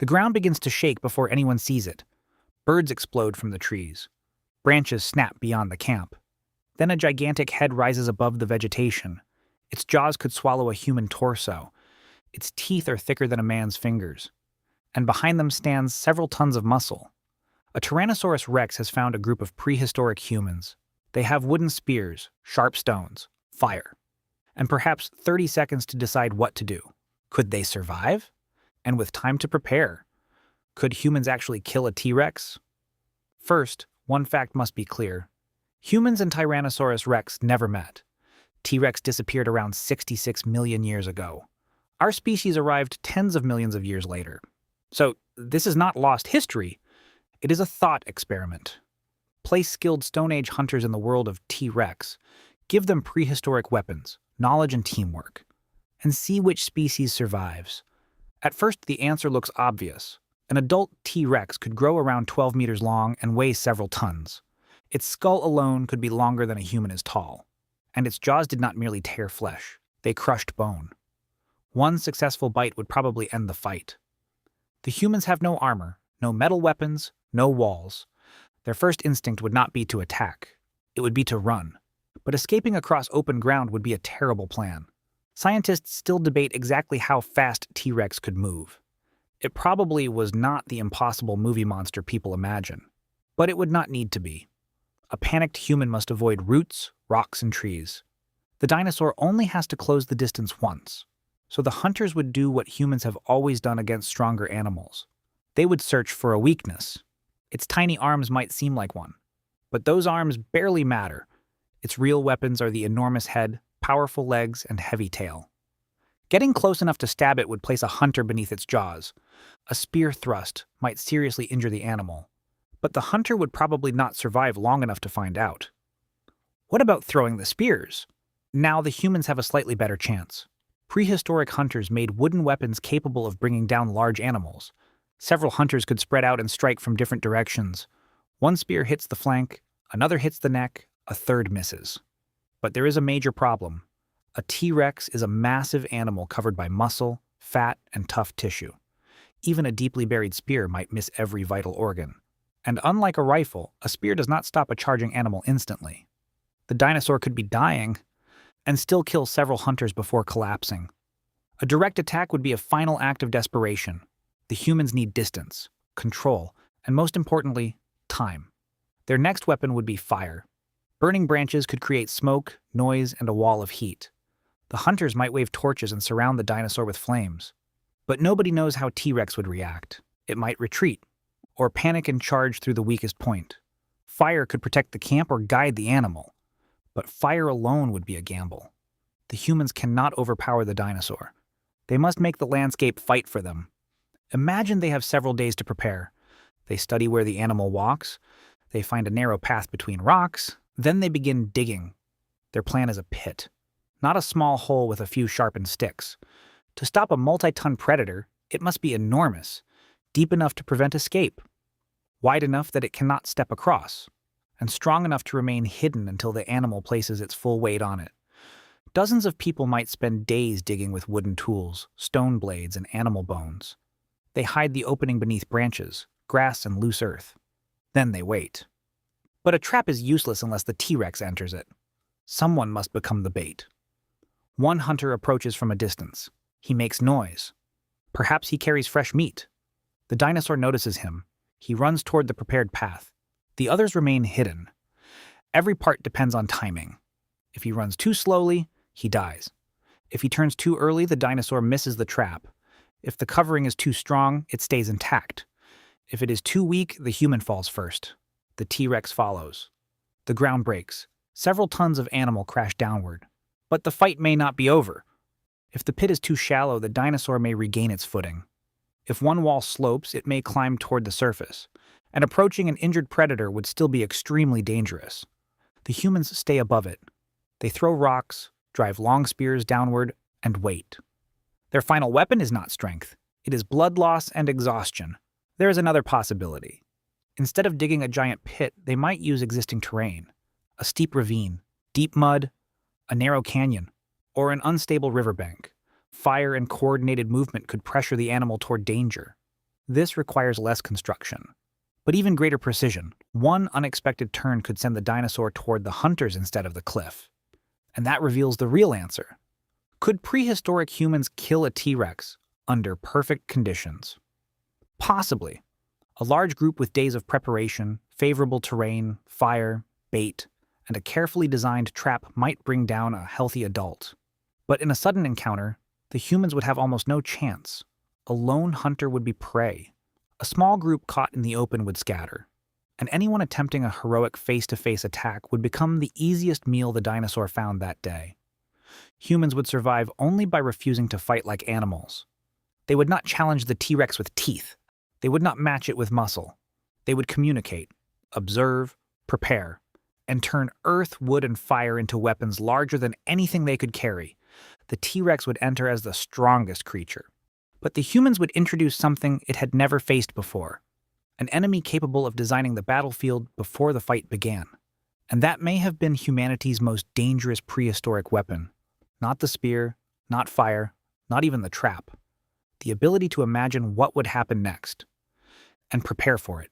The ground begins to shake before anyone sees it. Birds explode from the trees. Branches snap beyond the camp. Then a gigantic head rises above the vegetation. Its jaws could swallow a human torso. Its teeth are thicker than a man's fingers. And behind them stands several tons of muscle. A Tyrannosaurus rex has found a group of prehistoric humans. They have wooden spears, sharp stones, fire, and perhaps 30 seconds to decide what to do. Could they survive? And with time to prepare, could humans actually kill a T-Rex? First, one fact must be clear. Humans and Tyrannosaurus rex never met. T-Rex disappeared around 66 million years ago. Our species arrived tens of millions of years later. So, this is not lost history. It is a thought experiment. Place skilled Stone Age hunters in the world of T-Rex. Give them prehistoric weapons, knowledge, and teamwork. And see which species survives. At first, the answer looks obvious. An adult T-Rex could grow around 12 meters long and weigh several tons. Its skull alone could be longer than a human is tall. And its jaws did not merely tear flesh, they crushed bone. One successful bite would probably end the fight. The humans have no armor, no metal weapons, no walls. Their first instinct would not be to attack. It would be to run. But escaping across open ground would be a terrible plan. Scientists still debate exactly how fast T-Rex could move. It probably was not the impossible movie monster people imagine. But it would not need to be. A panicked human must avoid roots, rocks, and trees. The dinosaur only has to close the distance once. So the hunters would do what humans have always done against stronger animals. They would search for a weakness. Its tiny arms might seem like one. But those arms barely matter. Its real weapons are the enormous head, powerful legs, and heavy tail. Getting close enough to stab it would place a hunter beneath its jaws. A spear thrust might seriously injure the animal. But the hunter would probably not survive long enough to find out. What about throwing the spears? Now the humans have a slightly better chance. Prehistoric hunters made wooden weapons capable of bringing down large animals. Several hunters could spread out and strike from different directions. One spear hits the flank, another hits the neck, a third misses. But there is a major problem. A T-Rex is a massive animal covered by muscle, fat, and tough tissue. Even a deeply buried spear might miss every vital organ. And unlike a rifle, a spear does not stop a charging animal instantly. The dinosaur could be dying and still kill several hunters before collapsing. A direct attack would be a final act of desperation. The humans need distance, control, and most importantly, time. Their next weapon would be fire. Burning branches could create smoke, noise, and a wall of heat. The hunters might wave torches and surround the dinosaur with flames. But nobody knows how T-Rex would react. It might retreat, or panic and charge through the weakest point. Fire could protect the camp or guide the animal. But fire alone would be a gamble. The humans cannot overpower the dinosaur. They must make the landscape fight for them. Imagine they have several days to prepare. They study where the animal walks. They find a narrow path between rocks. Then they begin digging. Their plan is a pit, not a small hole with a few sharpened sticks. To stop a multi-ton predator, it must be enormous, deep enough to prevent escape, wide enough that it cannot step across, and strong enough to remain hidden until the animal places its full weight on it. Dozens of people might spend days digging with wooden tools, stone blades, and animal bones. They hide the opening beneath branches, grass, and loose earth. Then they wait. But a trap is useless unless the T-Rex enters it. Someone must become the bait. One hunter approaches from a distance. He makes noise. Perhaps he carries fresh meat. The dinosaur notices him. He runs toward the prepared path. The others remain hidden. Every part depends on timing. If he runs too slowly, he dies. If he turns too early, the dinosaur misses the trap. If the covering is too strong, it stays intact. If it is too weak, the human falls first. The T-Rex follows. The ground breaks. Several tons of animal crash downward. But the fight may not be over. If the pit is too shallow, the dinosaur may regain its footing. If one wall slopes, it may climb toward the surface. And approaching an injured predator would still be extremely dangerous. The humans stay above it. They throw rocks, drive long spears downward, and wait. Their final weapon is not strength. It is blood loss and exhaustion. There is another possibility. Instead of digging a giant pit, they might use existing terrain. A steep ravine, deep mud, a narrow canyon, or an unstable riverbank. Fire and coordinated movement could pressure the animal toward danger. This requires less construction, but even greater precision. One unexpected turn could send the dinosaur toward the hunters instead of the cliff. And that reveals the real answer. Could prehistoric humans kill a T-Rex under perfect conditions? Possibly. A large group with days of preparation, favorable terrain, fire, bait, and a carefully designed trap might bring down a healthy adult. But in a sudden encounter, the humans would have almost no chance. A lone hunter would be prey. A small group caught in the open would scatter. And anyone attempting a heroic face-to-face attack would become the easiest meal the dinosaur found that day. Humans would survive only by refusing to fight like animals. They would not challenge the T-Rex with teeth. They would not match it with muscle. They would communicate, observe, prepare, and turn earth, wood, and fire into weapons larger than anything they could carry. The T-Rex would enter as the strongest creature. But the humans would introduce something it had never faced before, an enemy capable of designing the battlefield before the fight began. And that may have been humanity's most dangerous prehistoric weapon. Not the spear, not fire, not even the trap. The ability to imagine what would happen next and prepare for it.